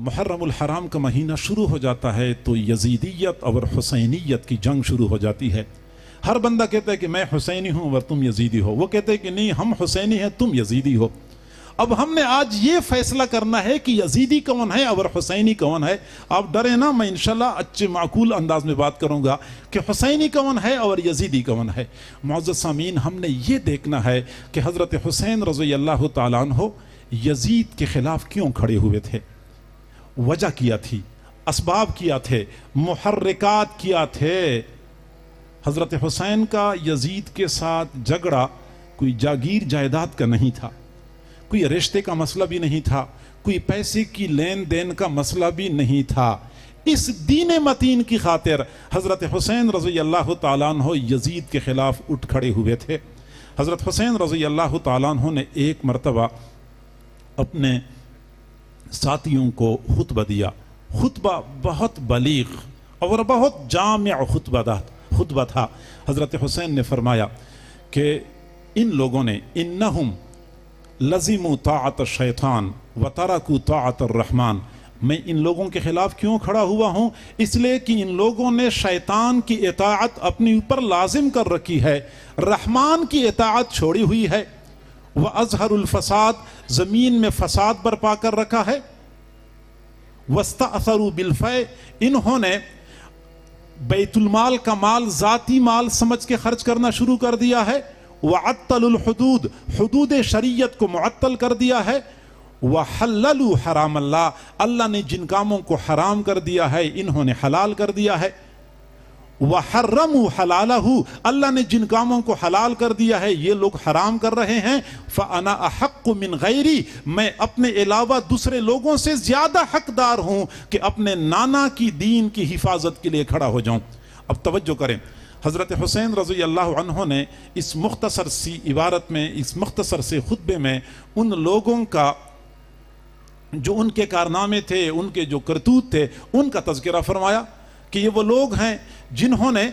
محرم الحرام کا مہینہ شروع ہو جاتا ہے تو یزیدیت اور حسینیت کی جنگ شروع ہو جاتی ہے. ہر بندہ کہتا ہے کہ میں حسینی ہوں اور تم یزیدی ہو، وہ کہتے ہیں کہ نہیں ہم حسینی ہیں تم یزیدی ہو. اب ہم نے آج یہ فیصلہ کرنا ہے کہ یزیدی کون ہے اور حسینی کون ہے. آپ ڈرے نا، میں انشاءاللہ اچھے معقول انداز میں بات کروں گا کہ حسینی کون ہے اور یزیدی کون ہے. معزز سامعین، ہم نے یہ دیکھنا ہے کہ حضرت حسین رضی اللہ تعالیٰ عنہ یزید کے خلاف کیوں کھڑے ہوئے تھے. وجہ کیا تھی، اسباب کیا تھے، محرکات کیا تھے. حضرت حسین کا یزید کے ساتھ جھگڑا کوئی جاگیر جائیداد کا نہیں تھا، کوئی رشتے کا مسئلہ بھی نہیں تھا، کوئی پیسے کی لین دین کا مسئلہ بھی نہیں تھا. اس دین متین کی خاطر حضرت حسین رضی اللہ تعالیٰ عنہ یزید کے خلاف اٹھ کھڑے ہوئے تھے. حضرت حسین رضی اللہ تعالیٰ عنہ نے ایک مرتبہ اپنے ساتھیوں کو خطبہ دیا. خطبہ بہت بلیغ اور بہت جامع خطبہ تھا. حضرت حسین نے فرمایا کہ ان لوگوں نے انہم لزموا طاعت الشیطان وترکوا طاعت الرحمن، میں ان لوگوں کے خلاف کیوں کھڑا ہوا ہوں؟ اس لیے کہ ان لوگوں نے شیطان کی اطاعت اپنی اوپر لازم کر رکھی ہے، رحمان کی اطاعت چھوڑی ہوئی ہے. وَأَظْهَرُ الْفَسَاد، زمین میں فساد برپا کر رکھا ہے. وَاسْتَأْثَرُوا بِالْفَيْءِ، انہوں نے بیت المال کا مال ذاتی مال سمجھ کے خرچ کرنا شروع کر دیا ہے. وَعَطَّلُوا الْحُدُودِ، حدود شریعت کو معطل کر دیا ہے. وَحَلَّلُوا حرام اللہ، اللہ نے جن کاموں کو حرام کر دیا ہے انہوں نے حلال کر دیا ہے. وَحَرَّمُوا حَلَالَهُ، اللہ نے جن کاموں کو حلال کر دیا ہے یہ لوگ حرام کر رہے ہیں. فَأَنَا أَحَقُّ مِنْ غَيْرِي، میں اپنے علاوہ دوسرے لوگوں سے زیادہ حقدار ہوں کہ اپنے نانا کی دین کی حفاظت کے لیے کھڑا ہو جاؤں. اب توجہ کریں، حضرت حسین رضی اللہ عنہ نے اس مختصر سی عبارت میں، اس مختصر سے خطبے میں ان لوگوں کا جو ان کے کارنامے تھے، ان کے جو کرتوت تھے، ان کا تذکرہ فرمایا کہ یہ وہ لوگ ہیں جنہوں نے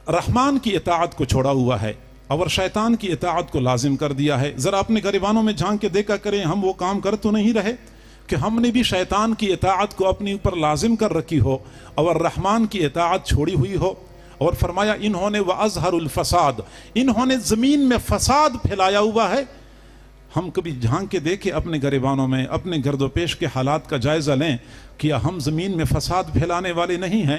رحمان کی اطاعت کو چھوڑا ہوا ہے اور شیطان کی اطاعت کو لازم کر دیا ہے. ذرا اپنے گریبانوں میں جھانک کے دیکھا کریں، ہم وہ کام کر تو نہیں رہے کہ ہم نے بھی شیطان کی اطاعت کو اپنی اوپر لازم کر رکھی ہو اور رحمان کی اطاعت چھوڑی ہوئی ہو. اور فرمایا انہوں نے وَأَظْهَرُ الْفَسَاد، انہوں نے زمین میں فساد پھیلایا ہوا ہے. ہم کبھی جھانک کے دیکھیں اپنے گریبانوں میں، اپنے گرد و پیش کے حالات کا جائزہ لیں. کیا ہم زمین میں فساد پھیلانے والے نہیں ہیں؟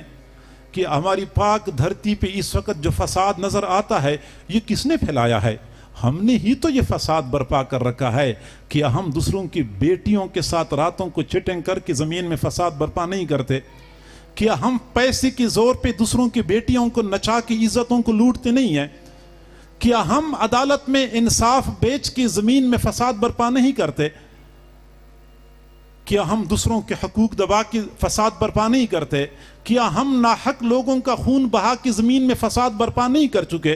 کہ ہماری پاک دھرتی پہ اس وقت جو فساد نظر آتا ہے یہ کس نے پھیلایا ہے؟ ہم نے ہی تو یہ فساد برپا کر رکھا ہے. کیا ہم دوسروں کی بیٹیوں کے ساتھ راتوں کو چیٹنگ کر کے زمین میں فساد برپا نہیں کرتے؟ کیا ہم پیسے کے زور پہ دوسروں کی بیٹیوں کو نچا کے عزتوں کو لوٹتے نہیں ہیں؟ کیا ہم عدالت میں انصاف بیچ کے زمین میں فساد برپا نہیں کرتے؟ کیا ہم دوسروں کے حقوق دبا کے فساد برپا نہیں کرتے؟ کیا ہم ناحق لوگوں کا خون بہا کے زمین میں فساد برپا نہیں کر چکے؟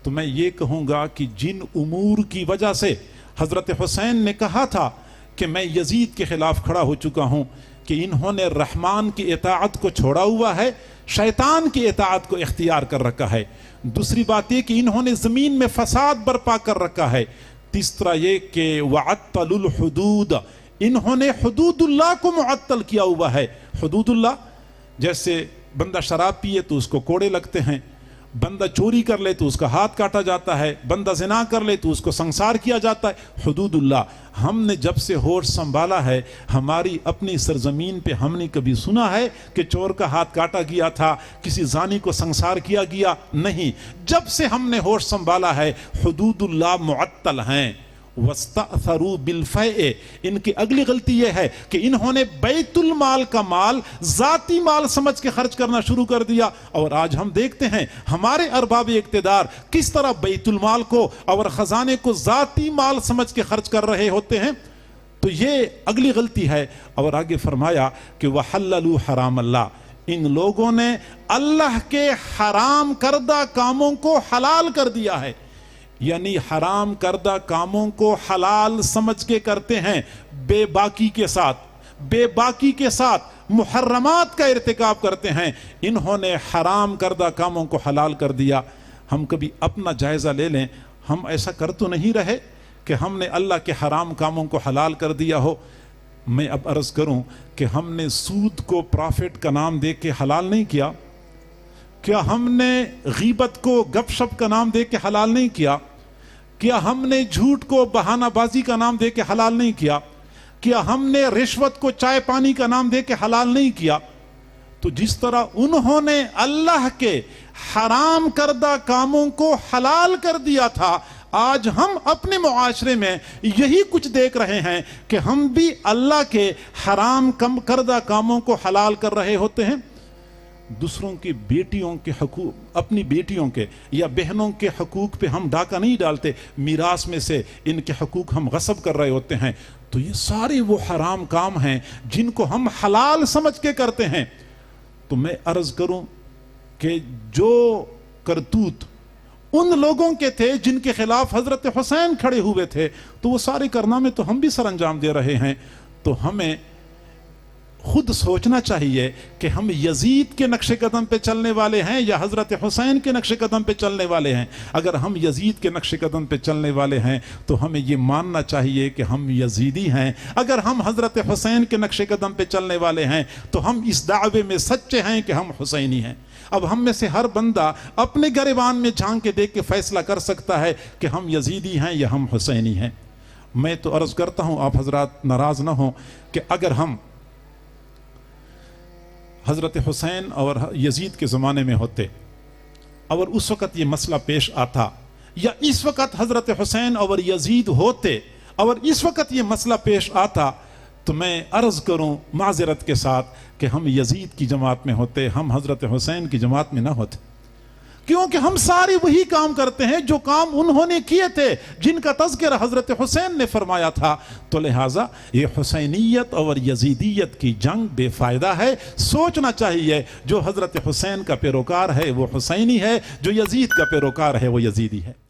تو میں یہ کہوں گا کہ جن امور کی وجہ سے حضرت حسین نے کہا تھا کہ میں یزید کے خلاف کھڑا ہو چکا ہوں، کہ انہوں نے رحمان کی اطاعت کو چھوڑا ہوا ہے، شیطان کی اطاعت کو اختیار کر رکھا ہے. دوسری بات یہ کہ انہوں نے زمین میں فساد برپا کر رکھا ہے. تیسرا یہ کہ وَعَطَّلُوا الْحُدُودَ، انہوں نے حدود اللہ کو معطل کیا ہوا ہے. حدود اللہ، جیسے بندہ شراب پیے تو اس کو کوڑے لگتے ہیں، بندہ چوری کر لے تو اس کا ہاتھ کاٹا جاتا ہے، بندہ زنا کر لے تو اس کو سنسار کیا جاتا ہے. حدود اللہ، ہم نے جب سے ہوش سنبھالا ہے ہماری اپنی سرزمین پہ ہم نے کبھی سنا ہے کہ چور کا ہاتھ کاٹا گیا تھا، کسی زانی کو سنسار کیا گیا؟ نہیں. جب سے ہم نے ہوش سنبھالا ہے حدود اللہ معطل ہیں. وَاسْتَأْثَرُوا بِالْفَيْءِ، ان کی اگلی غلطی یہ ہے کہ انہوں نے بیت المال کا مال ذاتی مال سمجھ کے خرچ کرنا شروع کر دیا. اور آج ہم دیکھتے ہیں ہمارے ارباب اقتدار کس طرح بیت المال کو اور خزانے کو ذاتی مال سمجھ کے خرچ کر رہے ہوتے ہیں. تو یہ اگلی غلطی ہے. اور آگے فرمایا کہ وَحَلَّلُوا حرام اللہ، ان لوگوں نے اللہ کے حرام کردہ کاموں کو حلال کر دیا ہے. یعنی حرام کردہ کاموں کو حلال سمجھ کے کرتے ہیں، بے باکی کے ساتھ محرمات کا ارتکاب کرتے ہیں. انہوں نے حرام کردہ کاموں کو حلال کر دیا. ہم کبھی اپنا جائزہ لے لیں، ہم ایسا کر تو نہیں رہے کہ ہم نے اللہ کے حرام کاموں کو حلال کر دیا ہو؟ میں اب عرض کروں کہ ہم نے سود کو پرافٹ کا نام دے کے حلال نہیں کیا؟ کیا ہم نے غیبت کو گپ شپ کا نام دے کے حلال نہیں کیا؟ کیا ہم نے جھوٹ کو بہانہ بازی کا نام دے کے حلال نہیں کیا؟ کیا ہم نے رشوت کو چائے پانی کا نام دے کے حلال نہیں کیا؟ تو جس طرح انہوں نے اللہ کے حرام کردہ کاموں کو حلال کر دیا تھا، آج ہم اپنے معاشرے میں یہی کچھ دیکھ رہے ہیں کہ ہم بھی اللہ کے حرام کردہ کاموں کو حلال کر رہے ہوتے ہیں۔ دوسروں کی بیٹیوں کے حقوق، اپنی بیٹیوں کے یا بہنوں کے حقوق پہ ہم ڈاکہ نہیں ڈالتے، میراث میں سے ان کے حقوق ہم غصب کر رہے ہوتے ہیں۔ تو یہ سارے وہ حرام کام ہیں جن کو ہم حلال سمجھ کے کرتے ہیں۔ تو میں عرض کروں کہ جو کرتوت ان لوگوں کے تھے جن کے خلاف حضرت حسین کھڑے ہوئے تھے، تو وہ سارے کارنامے تو ہم بھی سر انجام دے رہے ہیں۔ تو ہمیں خود سوچنا چاہیے کہ ہم یزید کے نقش قدم پہ چلنے والے ہیں یا حضرت حسین کے نقش قدم پہ چلنے والے ہیں۔ اگر ہم یزید کے نقش قدم پہ چلنے والے ہیں تو ہمیں یہ ماننا چاہیے کہ ہم یزیدی ہیں۔ اگر ہم حضرت حسین کے نقش قدم پہ چلنے والے ہیں تو ہم اس دعوے میں سچے ہیں کہ ہم حسینی ہیں۔ اب ہم میں سے ہر بندہ اپنے گریبان میں جھانک کے دیکھ کے فیصلہ کر سکتا ہے کہ ہم یزیدی ہیں یا ہم حسینی ہیں۔ میں تو عرض کرتا ہوں، آپ حضرات ناراض نہ ہوں، کہ اگر ہم حضرت حسین اور یزید کے زمانے میں ہوتے اور اس وقت یہ مسئلہ پیش آتا، یا اس وقت حضرت حسین اور یزید ہوتے اور اس وقت یہ مسئلہ پیش آتا، تو میں عرض کروں معذرت کے ساتھ کہ ہم یزید کی جماعت میں ہوتے، ہم حضرت حسین کی جماعت میں نہ ہوتے، کیونکہ ہم سارے وہی کام کرتے ہیں جو کام انہوں نے کیے تھے، جن کا تذکرہ حضرت حسین نے فرمایا تھا۔ تو لہٰذا یہ حسینیت اور یزیدیت کی جنگ بے فائدہ ہے۔ سوچنا چاہیے جو حضرت حسین کا پیروکار ہے وہ حسینی ہے، جو یزید کا پیروکار ہے وہ یزیدی ہے۔